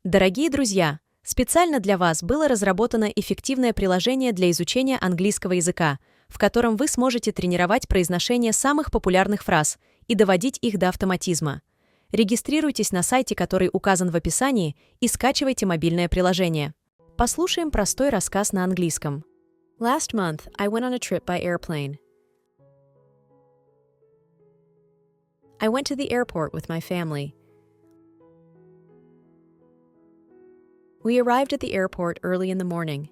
Дорогие друзья, специально для вас было разработано эффективное приложение для изучения английского языка, в котором вы сможете тренировать произношение самых популярных фраз и доводить их до автоматизма. Регистрируйтесь на сайте, который указан в описании, и скачивайте мобильное приложение. Послушаем простой рассказ на английском. Last month, I went on a trip by airplane. I went to the airport with my family. We arrived at the airport early in the morning.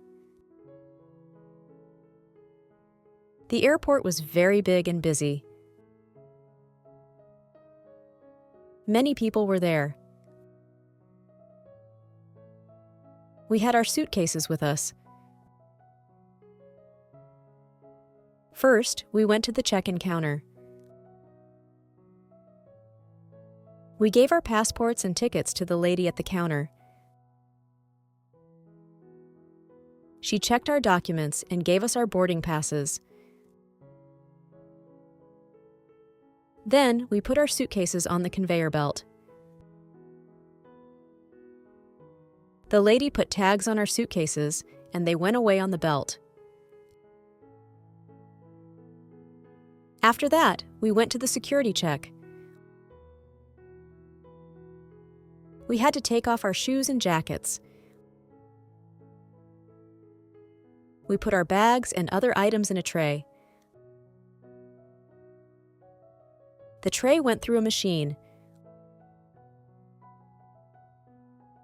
The airport was very big and busy. Many people were there. We had our suitcases with us. First, we went to the check-in counter. We gave our passports and tickets to the lady at the counter. She checked our documents and gave us our boarding passes. Then, we put our suitcases on the conveyor belt. The lady put tags on our suitcases, and they went away on the belt. After that, we went to the security check. We had to take off our shoes and jackets. We put our bags and other items in a tray. The tray went through a machine.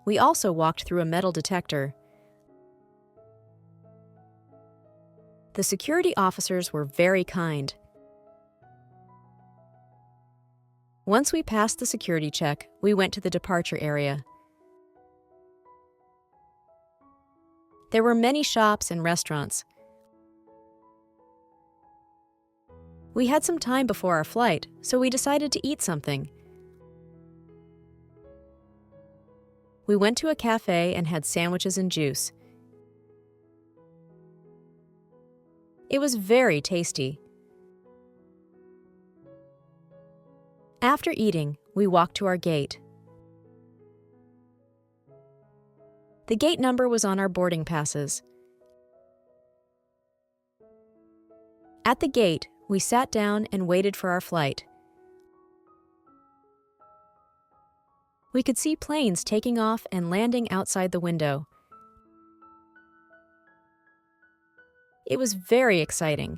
We also walked through a metal detector. The security officers were very kind. Once we passed the security check, we went to the departure area. There were many shops and restaurants. We had some time before our flight, so we decided to eat something. We went to a cafe and had sandwiches and juice. It was very tasty. After eating, we walked to our gate. The gate number was on our boarding passes. At the gate, we sat down and waited for our flight. We could see planes taking off and landing outside the window. It was very exciting.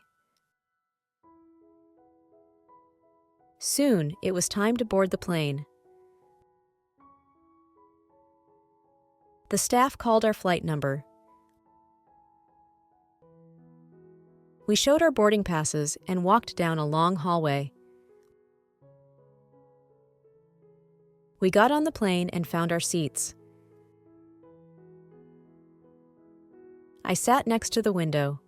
Soon, it was time to board the plane. The staff called our flight number. We showed our boarding passes and walked down a long hallway. We got on the plane and found our seats. I sat next to the window.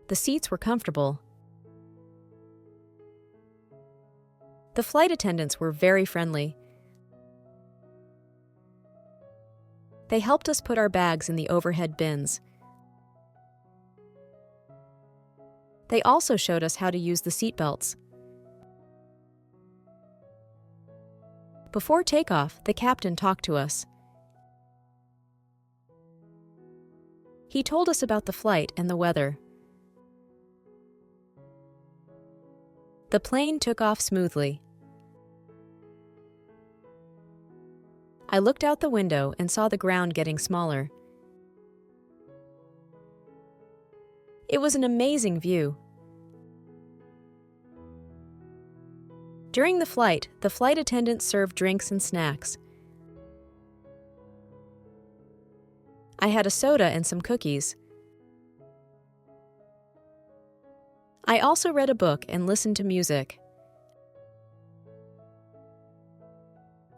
The seats were comfortable. The flight attendants were very friendly. They helped us put our bags in the overhead bins. They also showed us how to use the seat belts. Before takeoff, the captain talked to us. He told us about the flight and the weather. The plane took off smoothly. I looked out the window and saw the ground getting smaller. It was an amazing view. During the flight attendants served drinks and snacks. I had a soda and some cookies. I also read a book and listened to music.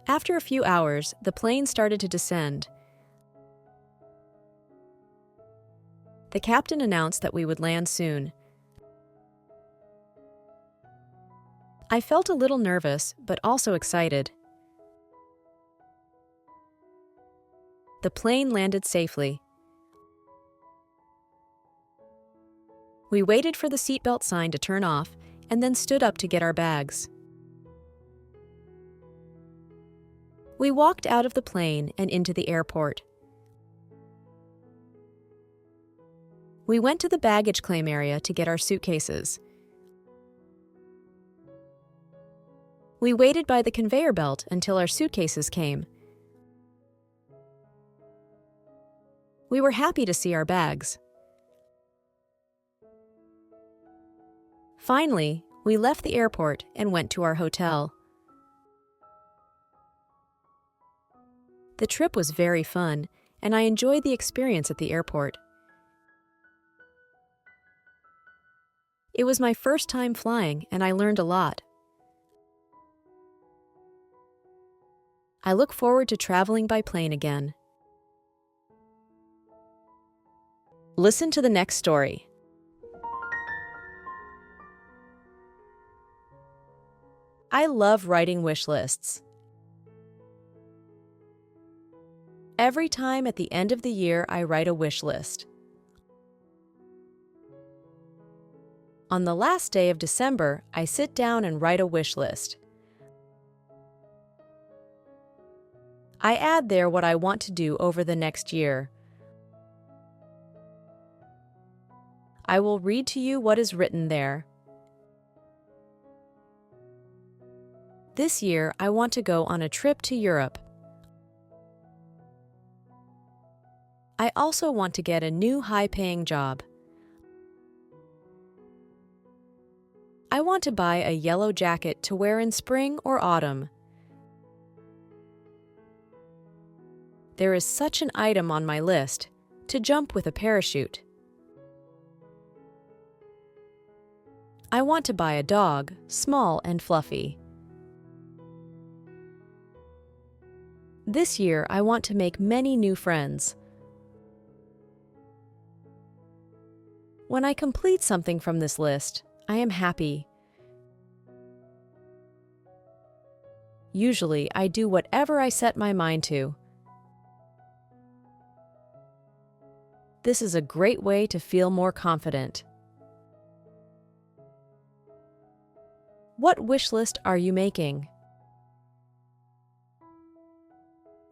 After a few hours, the plane started to descend. The captain announced that we would land soon. I felt a little nervous, but also excited. The plane landed safely. We waited for the seatbelt sign to turn off and then stood up to get our bags. We walked out of the plane and into the airport. We went to the baggage claim area to get our suitcases. We waited by the conveyor belt until our suitcases came. We were happy to see our bags. Finally, we left the airport and went to our hotel. The trip was very fun, and I enjoyed the experience at the airport. It was my first time flying, and I learned a lot. I look forward to traveling by plane again. Listen to the next story. I love writing wish lists. Every time at the end of the year, I write a wish list. On the last day of December, I sit down and write a wish list. I add there what I want to do over the next year. I will read to you what is written there. This year, I want to go on a trip to Europe. I also want to get a new high-paying job. I want to buy a yellow jacket to wear in spring or autumn. There is such an item on my list, to jump with a parachute. I want to buy a dog, small and fluffy. This year, I want to make many new friends. When I complete something from this list, I am happy. Usually, I do whatever I set my mind to. This is a great way to feel more confident. What wish list are you making?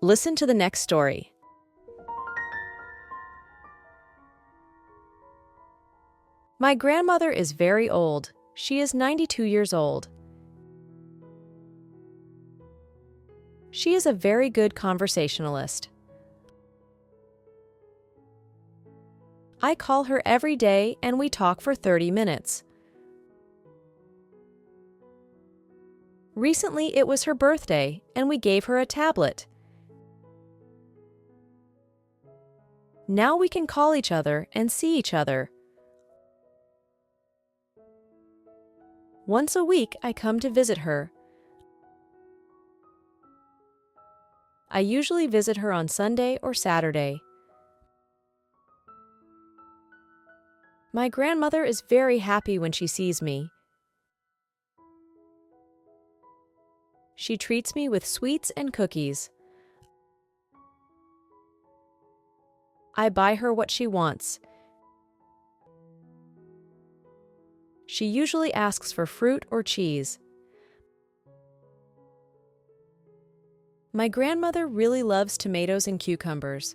Listen to the next story. My grandmother is very old. She is 92 years old. She is a very good conversationalist. I call her every day and we talk for 30 minutes. Recently, it was her birthday and we gave her a tablet. Now we can call each other and see each other. Once a week, I come to visit her. I usually visit her on Sunday or Saturday. My grandmother is very happy when she sees me. She treats me with sweets and cookies. I buy her what she wants. She usually asks for fruit or cheese. My grandmother really loves tomatoes and cucumbers.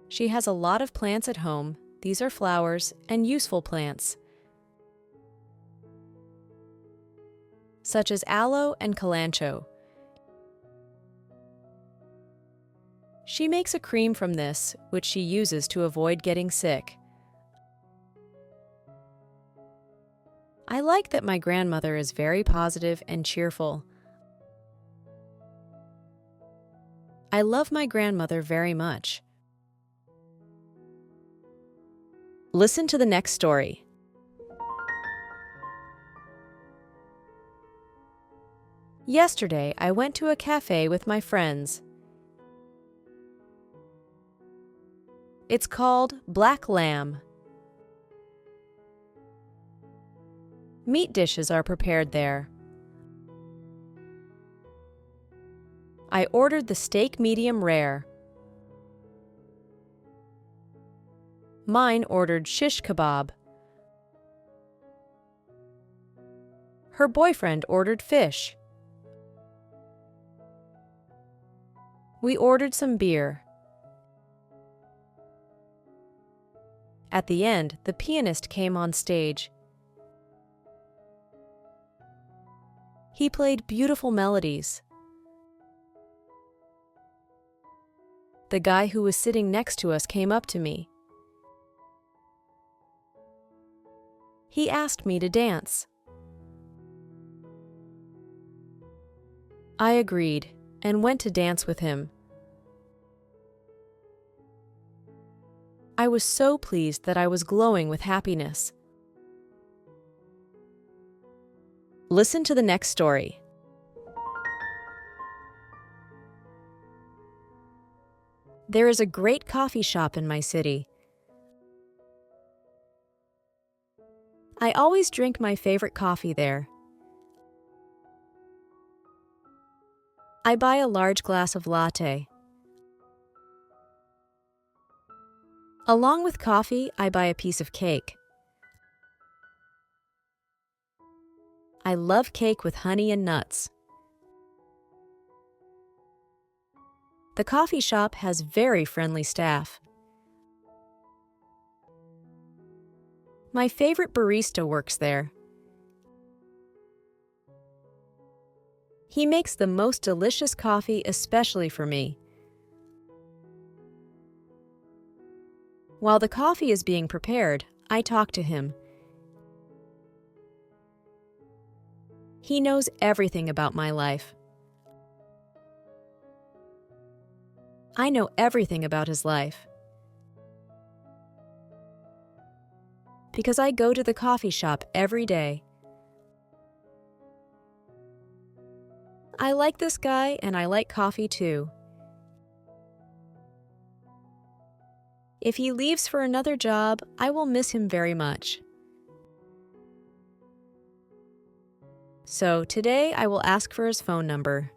She has a lot of plants at home. These are flowers and useful plants, such as aloe and kalanchoe. She makes a cream from this, which she uses to avoid getting sick. I like that my grandmother is very positive and cheerful. I love my grandmother very much. Listen to the next story. Yesterday, I went to a cafe with my friends. It's called Black Lamb. Meat dishes are prepared there. I ordered the steak medium rare. Mine ordered shish kebab. Her boyfriend ordered fish. We ordered some beer. At the end, the pianist came on stage. He played beautiful melodies. The guy who was sitting next to us came up to me. He asked me to dance. I agreed and went to dance with him. I was so pleased that I was glowing with happiness. Listen to the next story. There is a great coffee shop in my city. I always drink my favorite coffee there. I buy a large glass of latte. Along with coffee, I buy a piece of cake. I love cake with honey and nuts. The coffee shop has very friendly staff. My favorite barista works there. He makes the most delicious coffee especially for me. While the coffee is being prepared, I talk to him. He knows everything about my life. I know everything about his life. Because I go to the coffee shop every day. I like this guy and I like coffee too. If he leaves for another job, I will miss him very much. So today I will ask for his phone number.